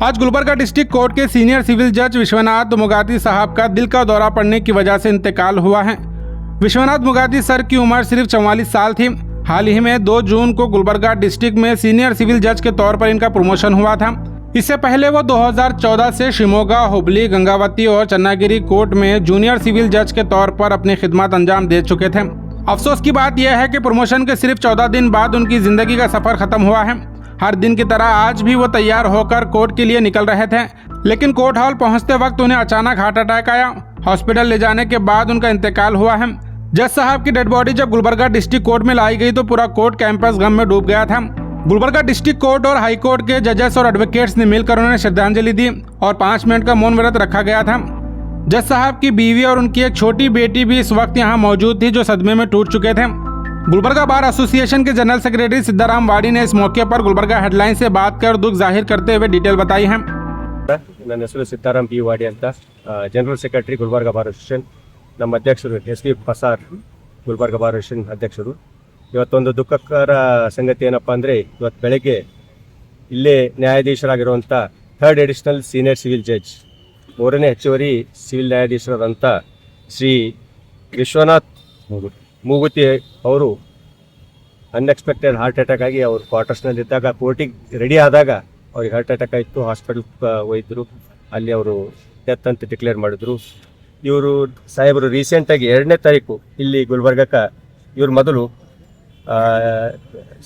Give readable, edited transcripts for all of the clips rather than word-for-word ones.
आज Gulbarga district court के senior civil जज विश्वनाथ मुगाती साहब का दिल का दौरा पड़ने की वजह से इंतकाल हुआ है। विश्वनाथ मुगाती सर की उम्र सिर्फ 44 साल थी। हाल ही में 2 जून को गुलबर्गा डिस्ट्रिक्ट में सीनियर सिविल जज के तौर पर इनका प्रमोशन हुआ था। इससे पहले वो 2014 से शिमोगा, हुबली, गंगावती और चन्नागिरी कोर्ट में जूनियर सिविल जज के तौर पर अपनी खिदमत अंजाम दे चुके थे। अफसोस की बात यह है कि प्रमोशन के सिर्फ 14 दिन बाद उनकी जिंदगी का सफर खत्म हुआ है। हर दिन की तरह आज भी वो तैयार होकर कोर्ट के लिए निकल रहे थे, लेकिन कोर्ट हॉल पहुंचते वक्त उन्हें अचानक हार्ट अटैक आया। हॉस्पिटल ले जाने के बाद उनका इंतकाल हुआ है। जज साहब की डेड बॉडी जब गुलबर्गा डिस्ट्रिक्ट कोर्ट में लाई गई तो पूरा कोर्ट कैंपस गम में डूब गया था। गुलबर्गा डिस्ट्रिक्ट कोर्ट और हाई कोर्ट के जजेस और एडवोकेट्स ने मिलकर उन्हें श्रद्धांजलि दी और 5 मिनट का मौन व्रत रखा गया था। जज साहब की बीवी और उनकी एक छोटी बेटी भी इस वक्त यहाँ मौजूद थी, जो सदमे में टूट चुके थे। गुलबर्गा बार एसोसिएशन के जनरल सेक्रेटरी सिद्धाराम वाड़ी ने इस मौके पर गुलबर्गा हेडलाइन से बात कर दुख जाहिर करते हुए डिटेल बताई है। ನನ್ನ ಹೆಸರು ಸಿದ್ಧಾರಾಮ್ ಪಿ ವಾಡಿ ಅಂತ, general secretary Gulbarga bar association. ನಮ್ಮ ಅಧ್ಯಕ್ಷರು ಎಸ್.ಡಿ. ಪಸಾರ್, ಗುಲ್ಬರ್ಗಾ ಬಾರ್ ಅಸೋಸಿಯೇಷನ್ ಅಧ್ಯಕ್ಷರು. ಇವತ್ತೊಂದು ದುಃಖಕರ ಸಂಗತಿ ಏನಪ್ಪ ಅಂದರೆ, ಇವತ್ತು ಬೆಳಗ್ಗೆ ಇಲ್ಲೇ ನ್ಯಾಯಾಧೀಶರಾಗಿರುವಂಥ 3rd additional senior civil judge, 3ನೇ ಹೆಚ್ಚುವರಿ ಸಿವಿಲ್ ನ್ಯಾಯಾಧೀಶರಾದಂಥ ಶ್ರೀ ವಿಶ್ವನಾಥ್ ಮೂಗುತಿ ಅವರು ಅನ್ಎಕ್ಸ್ಪೆಕ್ಟೆಡ್ ಹಾರ್ಟ್ ಅಟ್ಯಾಕ್ ಆಗಿ ಅವ್ರು ಕ್ವಾರ್ಟರ್ಸ್ನಲ್ಲಿದ್ದಾಗ ಕೋರ್ಟಿಗೆ ರೆಡಿ ಆದಾಗ ಅವ್ರಿಗೆ ಹಾರ್ಟ್ ಅಟ್ಯಾಕ್ ಆಯಿತು. ಹಾಸ್ಪಿಟಲ್ ಹೋಯ್ದರು, ಅಲ್ಲಿ ಅವರು ಡೆತ್ ಅಂತ ಡಿಕ್ಲೇರ್ ಮಾಡಿದ್ರು. ಇವರು ಸಾಹೇಬರು ರೀಸೆಂಟಾಗಿ 2ನೇ ತಾರೀಕು ಇಲ್ಲಿ ಗುಲ್ಬರ್ಗಕ್ಕೆ, ಇವ್ರ ಮೊದಲು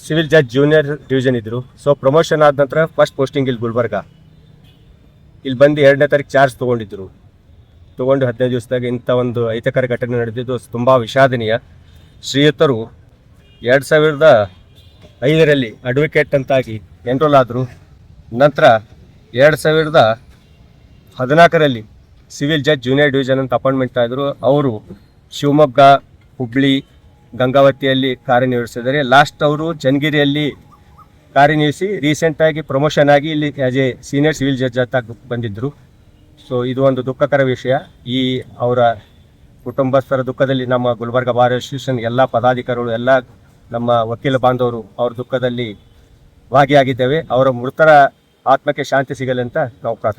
ಸಿವಿಲ್ ಜಡ್ಜ್ ಜೂನಿಯರ್ ಡಿವಿಷನ್ ಇದ್ದರು. ಸೊ ಪ್ರಮೋಷನ್ ಆದ ನಂತರ ಫಸ್ಟ್ ಪೋಸ್ಟಿಂಗ್ ಇಲ್ಲಿ ಗುಲ್ಬರ್ಗ, ಇಲ್ಲಿ ಬಂದು 2ನೇ ತಾರೀಕು ಚಾರ್ಜ್ ತೊಗೊಂಡು 15 ದಿವಸದಾಗ ಇಂಥ ಒಂದು ಅಹಿತಕರ ಘಟನೆ ನಡೆದಿದ್ದು ತುಂಬ ವಿಷಾದನೀಯ. ಶ್ರೀಯುತರು 2005ರಲ್ಲಿ ಅಡ್ವೊಕೇಟ್ ಅಂತಾಗಿ ಎನ್ರೋಲ್ ಆದರು. ನಂತರ 2014ರಲ್ಲಿ ಸಿವಿಲ್ ಜಡ್ಜ್ ಜೂನಿಯರ್ ಡಿವಿಷನ್ ಅಂತ ಅಪಾಯಿಂಟ್ಮೆಂಟ್ ಆದರು. ಅವರು ಶಿವಮೊಗ್ಗ, ಹುಬ್ಳಿ, ಗಂಗಾವತಿಯಲ್ಲಿ ಕಾರ್ಯನಿರ್ವಹಿಸಿದ್ದಾರೆ. ಲಾಸ್ಟ್ ಅವರು ಚನ್ನಗಿರಿಯಲ್ಲಿ ಕಾರ್ಯನಿರ್ವಹಿಸಿ ರೀಸೆಂಟಾಗಿ ಪ್ರಮೋಷನ್ ಆಗಿ ಇಲ್ಲಿ as A senior civil judge ಅಂತ ಬಂದಿದ್ದರು. ಸೊ ಇದು ಒಂದು ದುಃಖಕರ ವಿಷಯ. ಈ ಅವರ ಕುಟುಂಬಸ್ಥರ ದುಃಖದಲ್ಲಿ ನಮ್ಮ ಗುಲ್ಬರ್ಗಾ ಬಾರ್ ಅಸೋಸಿಯೇಷನ್ ಎಲ್ಲ ಪದಾಧಿಕಾರಿಗಳು, ಎಲ್ಲ ನಮ್ಮ ವಕೀಲ ಬಾಂಧವರು ಅವ್ರ ದುಃಖದಲ್ಲಿ ಭಾಗಿಯಾಗಿದ್ದೇವೆ. ಅವರ ಮೃತರ ಆತ್ಮಕ್ಕೆ ಶಾಂತಿ ಸಿಗಲಿ ಅಂತ ನಾವು ಪ್ರಾರ್ಥಿಸ್ತೇವೆ.